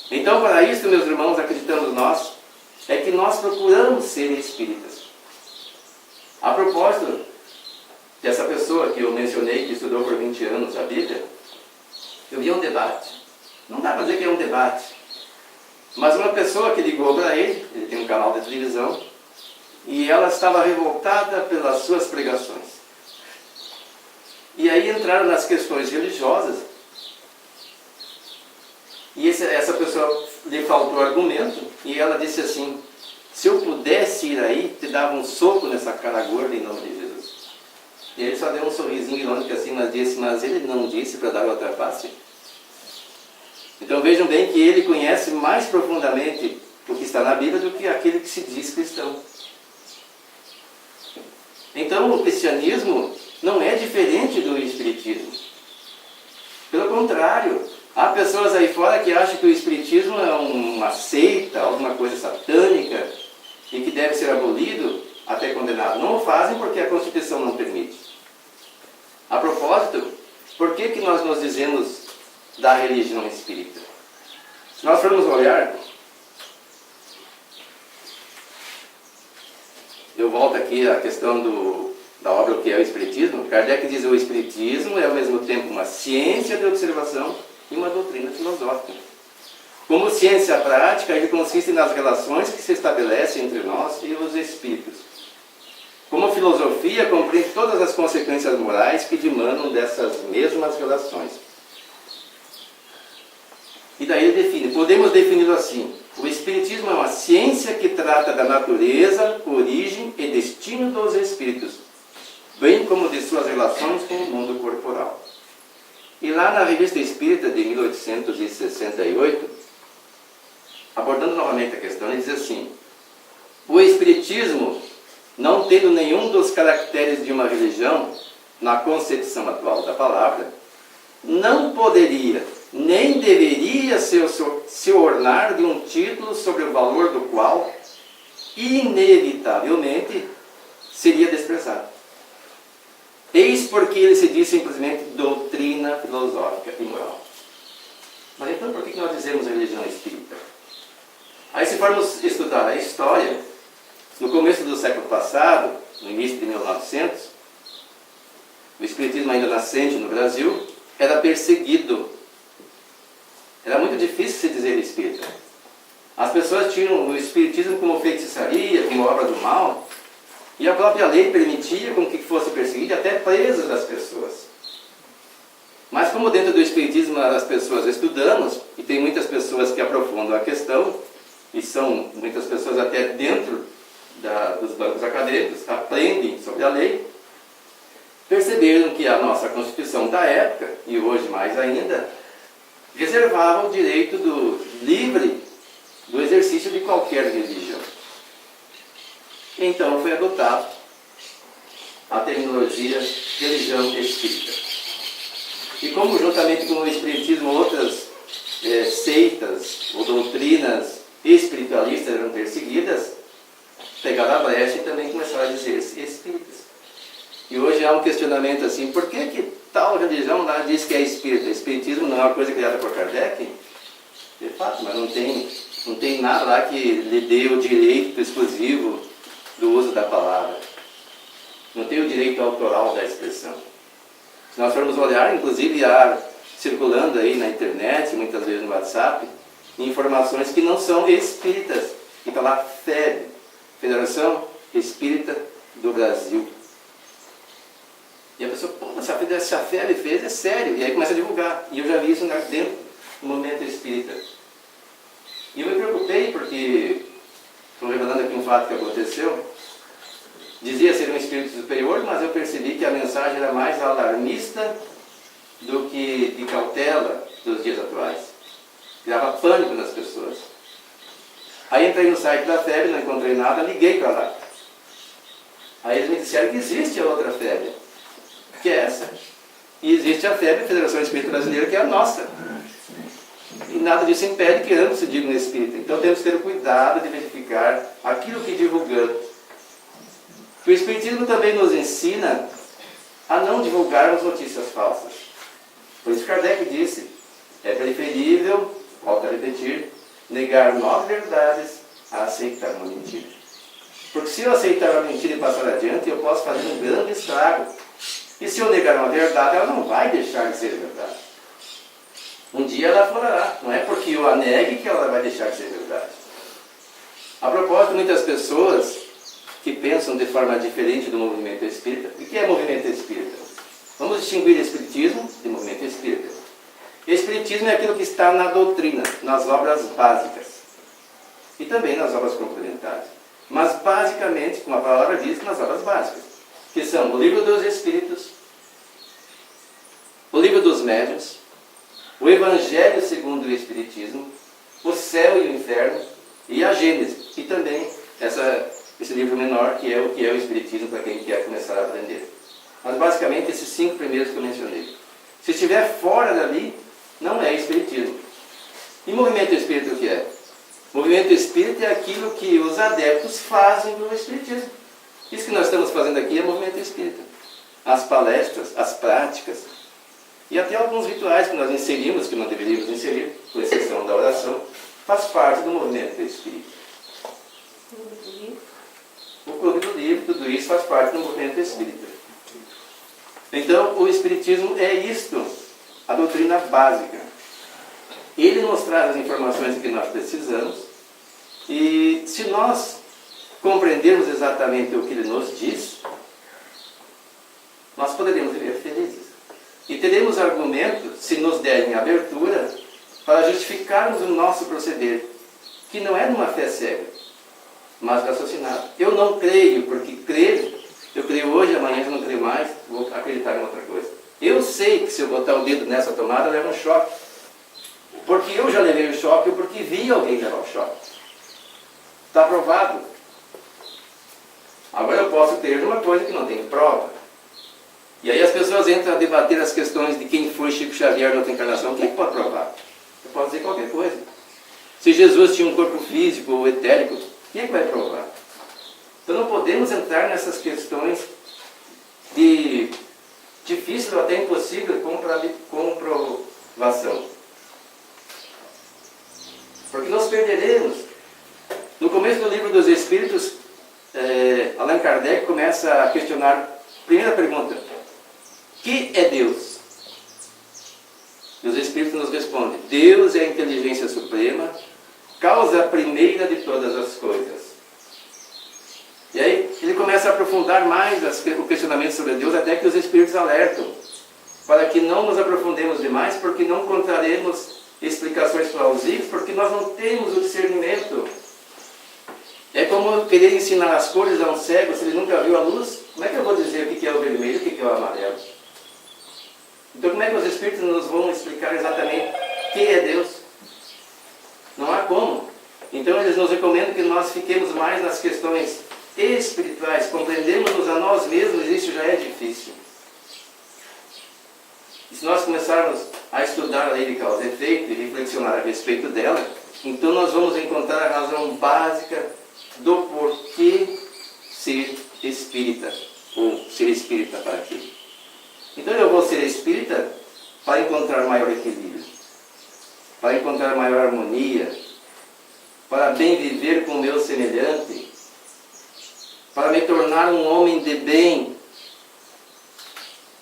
Speaker 1: Então, para isso, meus irmãos, acreditamos nós, é que nós procuramos ser espíritas. A propósito dessa pessoa que eu mencionei, que estudou por 20 anos a Bíblia, eu vi um debate. Não dá para dizer que é um debate, mas uma pessoa que ligou para ele tem um canal de televisão, e ela estava revoltada pelas suas pregações. E aí entraram nas questões religiosas, e essa pessoa lhe faltou argumento, e ela disse assim: se eu pudesse ir aí, te dava um soco nessa cara gorda em nome de Jesus. E ele só deu um sorrisinho irônico assim, mas disse: mas ele não disse para dar outra face? Então vejam bem que ele conhece mais profundamente o que está na Bíblia do que aquele que se diz cristão. Então o cristianismo não é diferente do espiritismo. Pelo contrário, há pessoas aí fora que acham que o espiritismo é uma seita, alguma coisa satânica, e que deve ser abolido até condenado. Não o fazem porque a Constituição não permite. A propósito, por que nós nos dizemos da religião espírita? Se nós formos olhar, eu volto aqui à questão da obra O que é o Espiritismo. Kardec diz que o Espiritismo é ao mesmo tempo uma ciência de observação e uma doutrina filosófica. Como ciência prática, ele consiste nas relações que se estabelecem entre nós e os espíritos. Como filosofia, compreende todas as consequências morais que demandam dessas mesmas relações. E daí ele define, podemos defini-lo assim: o Espiritismo é uma ciência que trata da natureza, origem e destino dos espíritos, bem como de suas relações com o mundo corporal. E lá na Revista Espírita de 1868, abordando novamente a questão, ele diz assim: o Espiritismo, não tendo nenhum dos caracteres de uma religião, na concepção atual da palavra, não poderia, nem deveria se ornar de um título sobre o valor do qual, inevitavelmente, seria desprezado. Eis porque ele se diz simplesmente doutrina filosófica e moral. Mas então por que nós dizemos religião espírita? Aí se formos estudar a história, no começo do século passado, no início de 1900, o espiritismo ainda nascente no Brasil era perseguido. Era muito difícil se dizer espírita. As pessoas tinham o espiritismo como feitiçaria, como obra do mal, e a própria lei permitia com que fosse perseguido até presos das pessoas. Mas como dentro do espiritismo as pessoas estudamos, e tem muitas pessoas que aprofundam a questão, e são muitas pessoas até dentro dos bancos acadêmicos, aprendem sobre a lei, perceberam que a nossa Constituição da época, e hoje mais ainda, reservava o direito livre do exercício de qualquer religião. Então foi adotado a terminologia religião espírita. E como juntamente com o espiritismo outras seitas ou doutrinas espiritualistas eram perseguidas, pegaram a brecha e também começaram a dizer-se espíritas. E hoje há um questionamento assim: por que tal religião lá diz que é espírita? Espiritismo não é uma coisa criada por Kardec? De fato, mas não tem nada lá que lhe dê o direito exclusivo do uso da palavra. Não tem o direito autoral da expressão. Se nós formos olhar, inclusive há circulando aí na internet, muitas vezes no WhatsApp, informações que não são espíritas. E está lá FEB, Federação Espírita do Brasil. E a pessoa, pô, se a FEB fez, é sério. E aí começa a divulgar. E eu já vi isso dentro do movimento espírita. E eu me preocupei porque, estou revelando aqui um fato que aconteceu, dizia ser um espírito superior, mas eu percebi que a mensagem era mais alarmista do que de cautela dos dias atuais. Criava pânico nas pessoas. Aí entrei no site da FEB, não encontrei nada, liguei para lá. Aí eles me disseram que existe a outra FEB, que é essa. E existe a FEB, Federação Espírita Brasileira, que é a nossa. E nada disso impede que ambos se digam espírita. Então temos que ter o cuidado de verificar aquilo que divulgamos. O Espiritismo também nos ensina a não divulgarmos notícias falsas. Por isso Kardec disse: é preferível, volto a repetir, negar 9 verdades a aceitar uma mentira. Porque se eu aceitar uma mentira e passar adiante, eu posso fazer um grande estrago. E se eu negar uma verdade, ela não vai deixar de ser verdade. Um dia ela florará. Não é porque eu a negue que ela vai deixar de ser verdade. A propósito, muitas pessoas que pensam de forma diferente do movimento espírita. O que é movimento espírita? Vamos distinguir espiritismo de movimento espírita. Espiritismo é aquilo que está na doutrina, nas obras básicas. E também nas obras complementares. Mas basicamente, como a palavra diz, nas obras básicas. Que são o Livro dos Espíritos, o Livro dos Médiuns, o Evangelho segundo o Espiritismo, o Céu e o Inferno e a Gênese. E também esse livro menor, que é o Espiritismo, para quem quer começar a aprender. Mas basicamente esses 5 primeiros que eu mencionei. Se estiver fora dali, não é Espiritismo. E movimento espírita o que é? Movimento espírita é aquilo que os adeptos fazem do Espiritismo. Isso que nós estamos fazendo aqui é movimento espírita. As palestras, as práticas e até alguns rituais que nós inserimos, que não deveríamos inserir, com exceção da oração, faz parte do movimento espírita. O Clube do Livro, tudo isso faz parte do movimento espírita. Então, o Espiritismo é isto, a doutrina básica. Ele nos traz as informações que nós precisamos, e se nós compreendermos exatamente o que Ele nos diz, nós poderemos viver felizes. E teremos argumentos, se nos derem abertura, para justificarmos o nosso proceder, que não é numa fé cega, mas raciocinada. Eu não creio, porque crer, eu creio hoje, amanhã eu não creio mais, vou acreditar em outra coisa. Eu sei que se eu botar o dedo nessa tomada, leva um choque. Porque eu já levei o choque, ou porque vi alguém levar o choque. Está provado. Agora eu posso crer numa coisa que não tem prova. E aí as pessoas entram a debater as questões de quem foi Chico Xavier na outra encarnação. Quem é que pode provar? Eu posso dizer qualquer coisa. Se Jesus tinha um corpo físico ou etérico, quem é que vai provar? Então não podemos entrar nessas questões de difícil ou até impossível comprovação. Porque nós perderemos. No começo do livro dos Espíritos, Allan Kardec começa a questionar. Primeira pergunta: que é Deus? E os Espíritos nos respondem: Deus é a inteligência suprema, causa primeira de todas as coisas. E aí ele começa a aprofundar mais o questionamento sobre Deus, até que os Espíritos alertam, para que não nos aprofundemos demais, porque não encontraremos explicações plausíveis, porque nós não temos o discernimento. É como querer ensinar as cores a um cego, se ele nunca viu a luz. Como é que eu vou dizer o que é o vermelho e o que é o amarelo? Então como é que os Espíritos nos vão explicar exatamente quem é Deus? Não há como. Então eles nos recomendam que nós fiquemos mais nas questões espirituais, compreendemos-nos a nós mesmos, e isso já é difícil. E se nós começarmos a estudar a lei de causa e efeito e reflexionar a respeito dela, então nós vamos encontrar a razão básica do porquê ser espírita, ou ser espírita para quê. Então eu vou ser espírita para encontrar maior equilíbrio, para encontrar maior harmonia, para bem viver com o meu semelhante, para me tornar um homem de bem.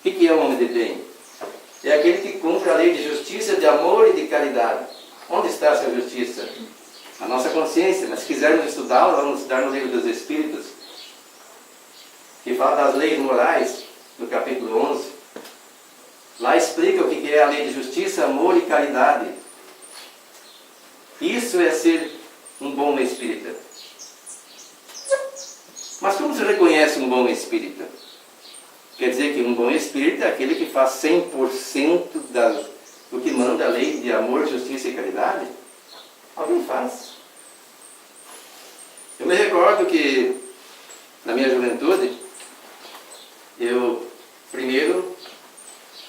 Speaker 1: O que é um homem de bem? É aquele que cumpre a lei de justiça, de amor e de caridade. Onde está essa justiça? A nossa consciência. Mas se quisermos estudá-la, vamos estudar no livro dos Espíritos, que fala das leis morais, no capítulo 11. Lá explica o que é a lei de justiça, amor e caridade. Isso é ser um bom espírita. Mas como se reconhece um bom espírita? Quer dizer que um bom espírita é aquele que faz 100% do que manda a lei de amor, justiça e caridade? Alguém faz. Eu me recordo que, na minha juventude, eu primeiro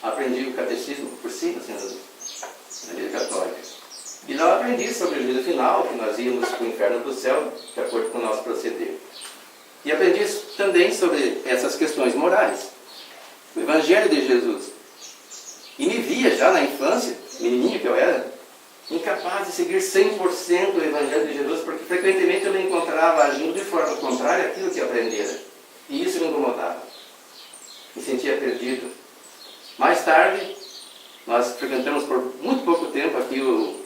Speaker 1: aprendi o catecismo por cima, sendo na Igreja Católica. E lá eu aprendi sobre o juízo final, que nós íamos para o inferno ou para o céu, de acordo com o nosso proceder. E aprendi também sobre essas questões morais, o Evangelho de Jesus. E me via já na infância, menininho que eu era, incapaz de seguir 100% o Evangelho de Jesus, porque frequentemente eu me encontrava agindo de forma contrária àquilo que aprendera. E isso me incomodava. Me sentia perdido. Mais tarde, nós frequentamos por muito pouco tempo aqui o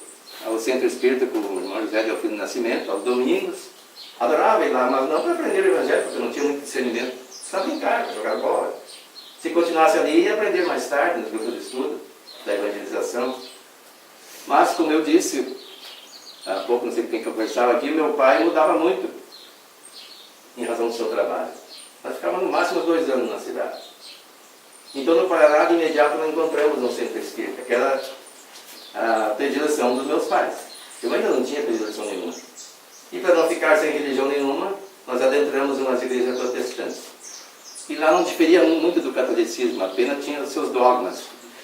Speaker 1: Centro Espírita com o irmão José Delfino Nascimento, aos domingos. Adorava ir lá, mas não para aprender o Evangelho, porque eu não tinha muito discernimento. Só brincar, para jogar bola. Se continuasse ali, ia aprender mais tarde, nos grupos de estudo, da evangelização. Mas, como eu disse, há pouco, não sei com quem que eu conversava aqui, meu pai mudava muito, em razão do seu trabalho. Nós ficávamos no máximo 2 anos na cidade. Então, no Paraná, de imediato, nós encontramos um centro espírita, que era a predileção dos meus pais. Eu ainda não tinha predileção nenhuma. E para não ficar sem religião nenhuma, nós adentramos umas igrejas protestantes. E lá não diferia muito do catolicismo, apenas tinha os seus dogmas,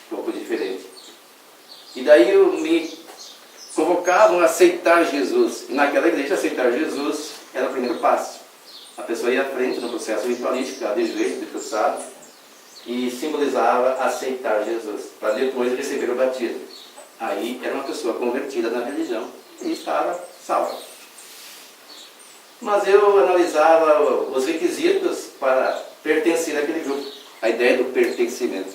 Speaker 1: um pouco diferentes. E daí me convocavam a aceitar Jesus. E naquela igreja, aceitar Jesus era o primeiro passo. A pessoa ia à frente no processo ritualístico, de joelho, debruçado, e simbolizava aceitar Jesus, para depois receber o batismo. Aí era uma pessoa convertida na religião e estava salva. Mas eu analisava os requisitos para pertencer àquele grupo, a ideia do pertencimento.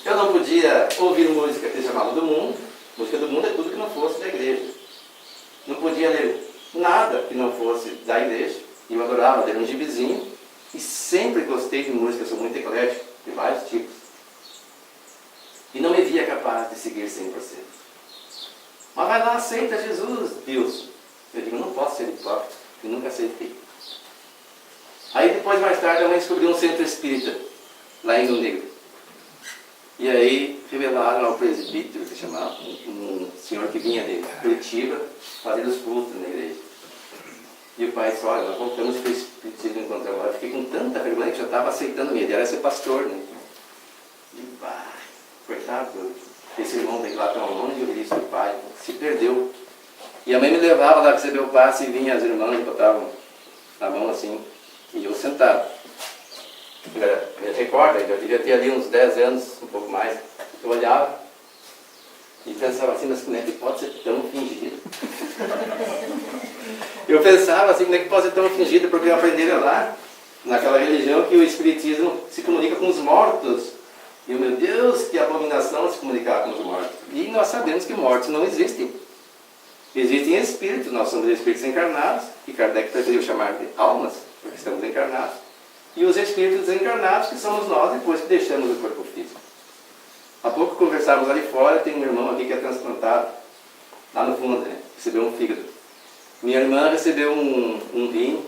Speaker 1: Eu não podia ouvir música que chamava do mundo, Música do mundo é tudo que não fosse da igreja. Não podia ler nada que não fosse da igreja. E eu adorava ler um gibizinho. E sempre gostei de música, sou muito eclético, de vários tipos. E não me via capaz de seguir 100%. Mas vai lá, aceita Jesus, Deus. Eu digo, não posso ser hipócrita, eu nunca aceitei. Aí depois, mais tarde, a mãe descobriu um centro espírita, lá em Rio Negro. E aí revelaram ao presbítero, que chamava, um senhor que vinha de Curitiba, fazer os cultos na igreja. E o pai disse, olha, nós voltamos para o espiritismo enquanto agora. Eu fiquei com tanta vergonha que já estava aceitando a minha ideia, era ser pastor, né? E coitado, esse irmão veio lá tão longe, eu disse, o pai se perdeu. E a mãe me levava lá receber o passe e vinha as irmãs, botavam a mão assim, e eu sentado. Me recorda, eu devia ter ali uns 10 anos, um pouco mais. Eu olhava e pensava assim, mas como é que pode ser tão fingido? Eu pensava assim, como é que pode ser tão fingido? Porque eu aprendi lá, naquela religião, que o espiritismo se comunica com os mortos. E, meu Deus, que abominação se comunicar com os mortos. E nós sabemos que mortos não existem. Existem espíritos, nós somos espíritos encarnados, que Kardec preferiu chamar de almas, porque estamos encarnados. E os espíritos desencarnados, que somos nós, depois que deixamos o corpo físico. Há pouco conversávamos ali fora, tem um irmão aqui que é transplantado, lá no fundo, né? Recebeu um fígado. Minha irmã recebeu um rim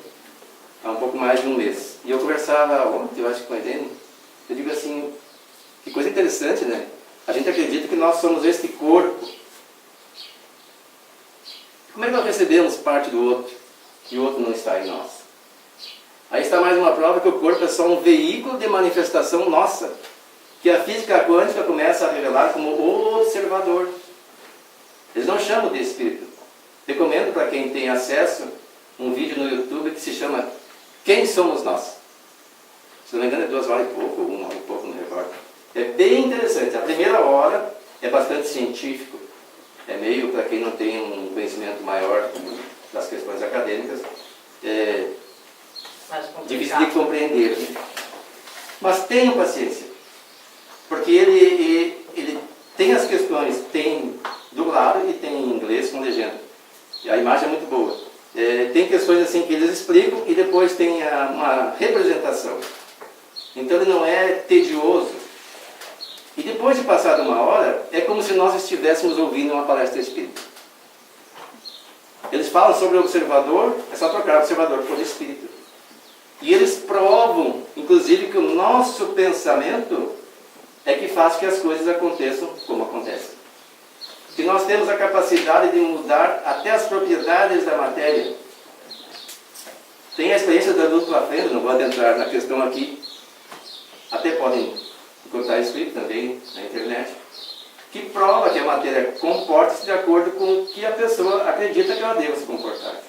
Speaker 1: há um pouco mais de um mês. E eu conversava ontem, eu acho que com a Irene, eu digo assim, que coisa interessante, né? A gente acredita que nós somos este corpo. Como é que nós recebemos parte do outro e o outro não está em nós? Aí está mais uma prova que o corpo é só um veículo de manifestação nossa, que a física quântica começa a revelar como observador. Eles não chamam de espírito. Recomendo para quem tem acesso um vídeo no YouTube que se chama Quem Somos Nós? Se não me engano é 2 horas e pouco, ou 1 hora e pouco, não recordo. É bem interessante. A primeira hora é bastante científico. É meio para quem não tem um conhecimento maior das questões acadêmicas. É difícil de compreender. Mas tenham paciência. Porque ele tem as questões, tem dublado e tem em inglês com legenda. E a imagem é muito boa. Tem questões assim que eles explicam e depois tem uma representação. Então ele não é tedioso. E depois de passar 1 hora, é como se nós estivéssemos ouvindo uma palestra espírita. Eles falam sobre o observador, é só trocar o observador por espírito. E eles provam, inclusive, que o nosso pensamento é que faz que as coisas aconteçam como acontecem. Que nós temos a capacidade de mudar até as propriedades da matéria. Tem a experiência da dupla fenda, não vou adentrar na questão aqui. Até podem encontrar escrito também na internet, que prova que a matéria comporta-se de acordo com o que a pessoa acredita que ela deva se comportar.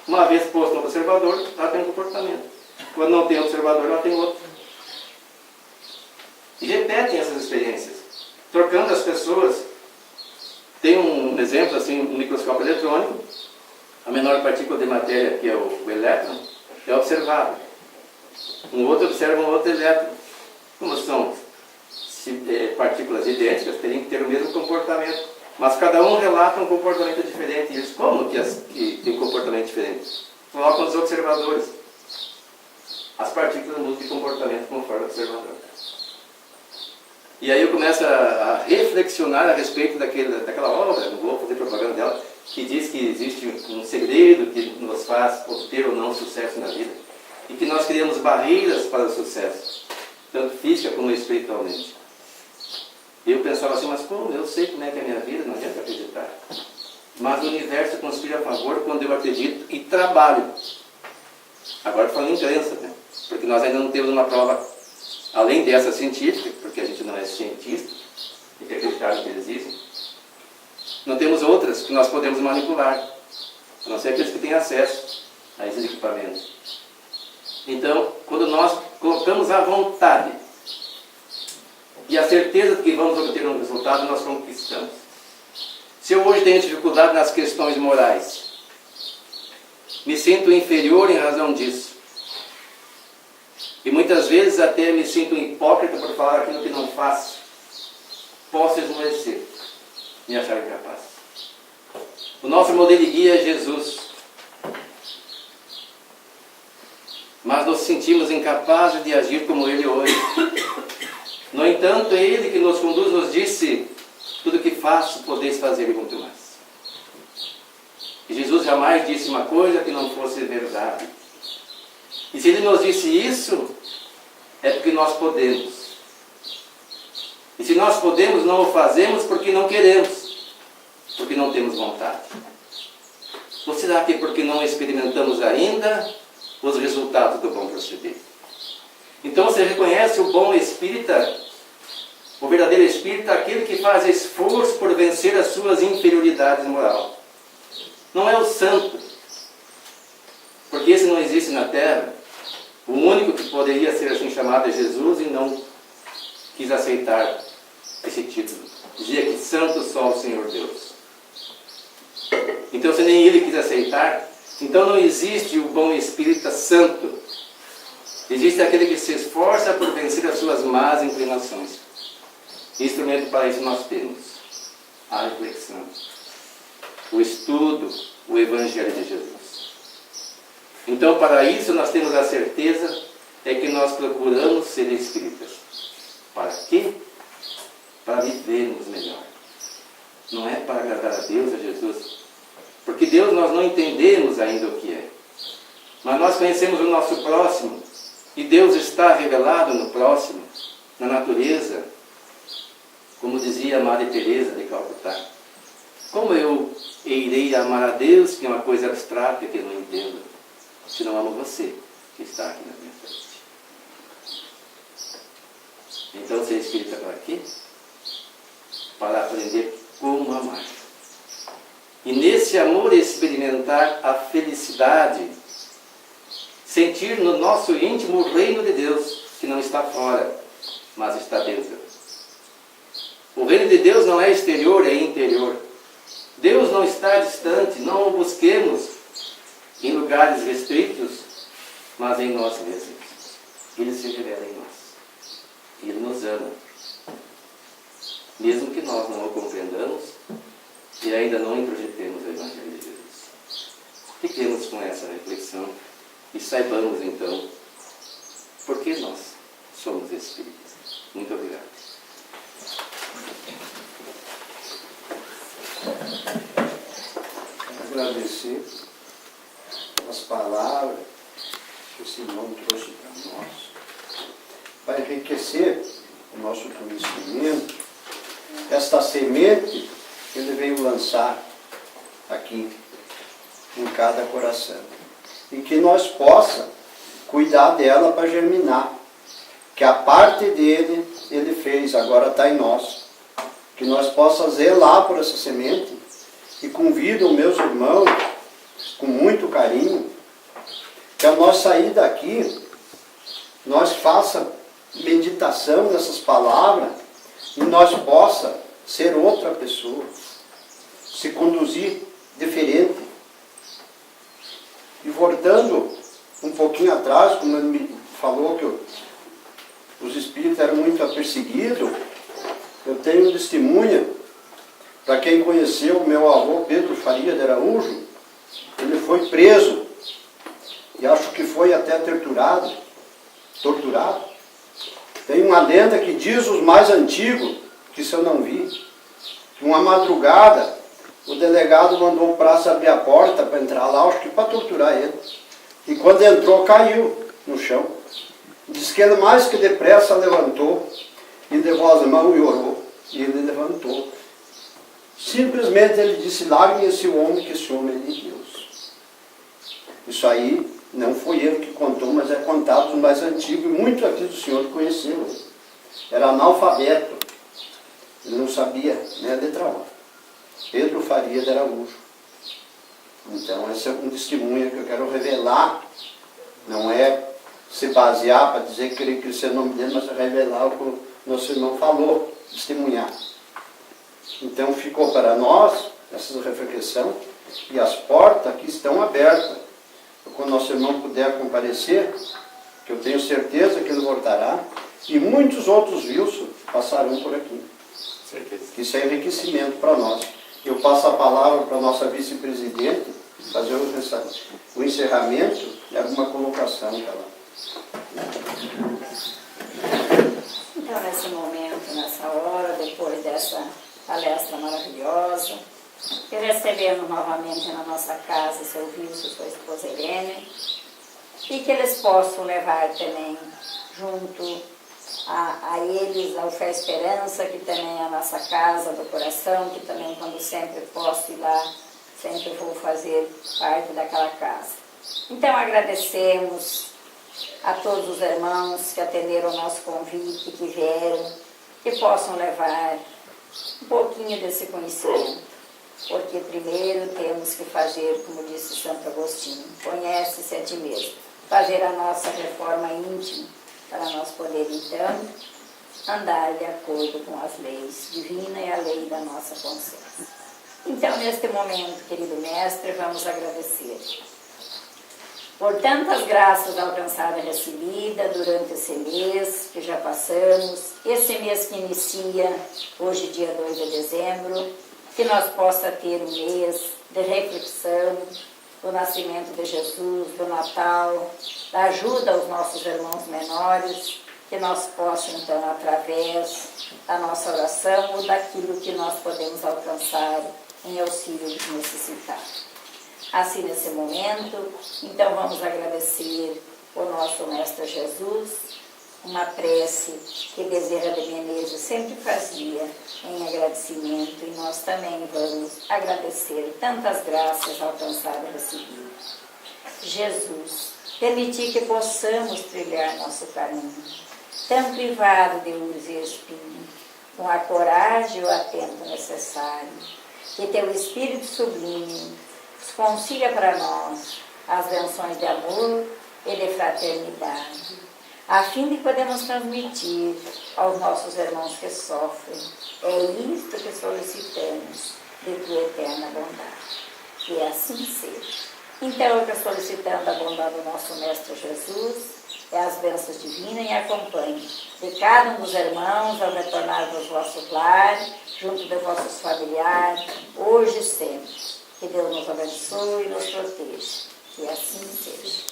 Speaker 1: Uma vez posto no observador, ela tem um comportamento. Quando não tem observador, ela tem outro. E repetem essas experiências, trocando as pessoas. Tem um exemplo, assim, um microscópio eletrônico, a menor partícula de matéria, que é o elétron, é observado. Um outro observa um outro elétron. Como são partículas idênticas, teriam que ter o mesmo comportamento. Mas cada um relata um comportamento diferente. E eles, como que tem um comportamento diferente? Colocam os observadores. As partículas mudam de comportamento conforme o observador. E aí eu começo a reflexionar a respeito daquela obra, não vou fazer propaganda dela, que diz que existe um segredo que nos faz obter ou não sucesso na vida. E que nós criamos barreiras para o sucesso, tanto física como espiritualmente. Eu pensava assim, mas como? Eu sei como é que é a minha vida, não adianta acreditar. Mas o universo conspira a favor quando eu acredito e trabalho. Agora falando em crença, né? Porque nós ainda não temos uma prova, além dessa científica, porque a gente não é cientista, e que acreditar que eles existem, não temos outras que nós podemos manipular, a não ser aqueles que têm acesso a esses equipamentos. Então, quando nós colocamos a vontade e a certeza de que vamos obter um resultado, nós conquistamos. Se eu hoje tenho dificuldade nas questões morais, me sinto inferior em razão disso. E muitas vezes até me sinto hipócrita por falar aquilo que não faço. Posso esmorecer. me achar incapaz. O nosso modelo de guia é Jesus. Mas nos sentimos incapazes de agir como Ele hoje. No entanto, é Ele que nos conduz, nos disse: tudo que faço, podeis fazer e muito mais. E Jesus jamais disse uma coisa que não fosse verdade. E se Ele nos disse isso, é porque nós podemos. E se nós podemos, não o fazemos porque não queremos, porque não temos vontade. Ou será que é porque não experimentamos ainda os resultados do bom proceder? Então você reconhece o bom espírita, o verdadeiro espírita, aquele que faz esforço por vencer as suas inferioridades morais. Não é o santo, porque esse não existe na terra. O único que poderia ser assim chamado é Jesus, e não quis aceitar esse título. Dizia que santo só o Senhor Deus. Então, se nem ele quis aceitar, então não existe o bom espírita santo. Existe aquele que se esforça por vencer as suas más inclinações. Instrumento para isso nós temos a reflexão, o estudo, o Evangelho de Jesus. Então, para isso, nós temos a certeza é que nós procuramos ser espíritas. Para quê? Para vivermos melhor. Não é para agradar a Deus, a Jesus. Porque Deus nós não entendemos ainda o que é. Mas nós conhecemos o nosso próximo. E Deus está revelado no próximo, na natureza. Como dizia a Madre Teresa de Calcutá. Como eu irei amar a Deus, que é uma coisa abstrata que eu não entendo, se não amo você, que está aqui na minha frente? Então, ser espírita para quê? Para aprender como amar. E nesse amor experimentar a felicidade, sentir no nosso íntimo o reino de Deus, que não está fora, mas está dentro. O reino de Deus não é exterior, é interior. Deus não está distante, não o busquemos em lugares restritos, mas em nós mesmos. Ele se revela em nós. Ele nos ama. Mesmo que nós não o compreendamos e ainda não introjetemos o Evangelho de Jesus. Fiquemos com essa reflexão e saibamos então por que nós somos espíritas. Muito obrigado.
Speaker 2: Agradecer as palavras que o Simão trouxe para nós, para enriquecer o nosso conhecimento, esta semente que ele veio lançar aqui em cada coração, e que nós possa cuidar dela para germinar, que a parte dele ele fez, agora está em nós, que nós possamos zelar por essa semente. E convido os meus irmãos, com muito carinho, que ao nós sair daqui, nós faça meditação nessas palavras e nós possa ser outra pessoa, se conduzir diferente. E voltando um pouquinho atrás, como ele me falou que os espíritos eram muito perseguidos, eu tenho testemunha. Para quem conheceu o meu avô Pedro Faria de Araújo, ele foi preso e acho que foi até torturado. Tem uma lenda que diz os mais antigos, que isso eu não vi, que uma madrugada o delegado mandou o praça abrir a porta para entrar lá, acho que para torturar ele. E quando entrou, caiu no chão. Diz que ele mais que depressa levantou e levou as mãos e orou. E ele levantou. Simplesmente ele disse: larguem esse homem, que esse homem é de Deus. Isso aí não foi ele que contou, mas é contado dos mais antigos, e muito aqui do senhor conheceu. Era analfabeto, ele não sabia nem a letra O. Pedro Faria de Araújo. Então esse é um testemunho que eu quero revelar, não é se basear para dizer que ele queria ser o nome dele, mas revelar o que o nosso irmão falou, testemunhar. Então ficou para nós essa reflexão, e as portas aqui estão abertas. Quando nosso irmão puder comparecer, que eu tenho certeza que ele voltará, e muitos outros Wilson passarão por aqui.
Speaker 1: Certeza.
Speaker 2: Que isso é enriquecimento para nós. Eu passo a palavra para a nossa vice-presidente fazer o encerramento e alguma colocação dela.
Speaker 3: Então, nesse momento, nessa hora, depois dessa palestra maravilhosa, que recebemos novamente na nossa casa seu Wilson, sua esposa Helene, e que eles possam levar também junto a eles, ao Fé Esperança, que também é a nossa casa do coração, que também, quando sempre posso ir lá, sempre vou fazer parte daquela casa. Então, agradecemos a todos os irmãos que atenderam o nosso convite, que vieram, que possam levar um pouquinho desse conhecimento. Porque primeiro temos que fazer, como disse Santo Agostinho, conhece-se a ti mesmo. Fazer a nossa reforma íntima, para nós poder então andar de acordo com as leis divinas e a lei da nossa consciência. Então, neste momento, querido mestre, vamos agradecer por tantas graças alcançadas e recebidas durante esse mês que já passamos, esse mês que inicia hoje, dia 2 de dezembro, que nós possa ter um mês de reflexão do nascimento de Jesus, do Natal, da ajuda aos nossos irmãos menores, que nós possamos, então, através da nossa oração ou daquilo que nós podemos alcançar em auxílio dos necessitados. Assim, nesse momento, então vamos agradecer o nosso Mestre Jesus, uma prece que Bezerra de Menezes sempre fazia em agradecimento, e nós também vamos agradecer tantas graças alcançadas e recebidas. Jesus, permitir que possamos trilhar nosso caminho, tão privado de luz e espinho, com a coragem e o atento necessário, que teu Espírito sublime concilia para nós as benções de amor e de fraternidade, a fim de podermos transmitir aos nossos irmãos que sofrem. É isto que solicitamos de tua eterna bondade. Que assim seja. Então, eu estou solicitando a bondade do nosso Mestre Jesus e as bênçãos divinas, e acompanhe de cada um dos irmãos ao retornar dos vossos lares, junto de vossos familiares, hoje e sempre. Que Deus nos abençoe e nos proteja. Que assim seja.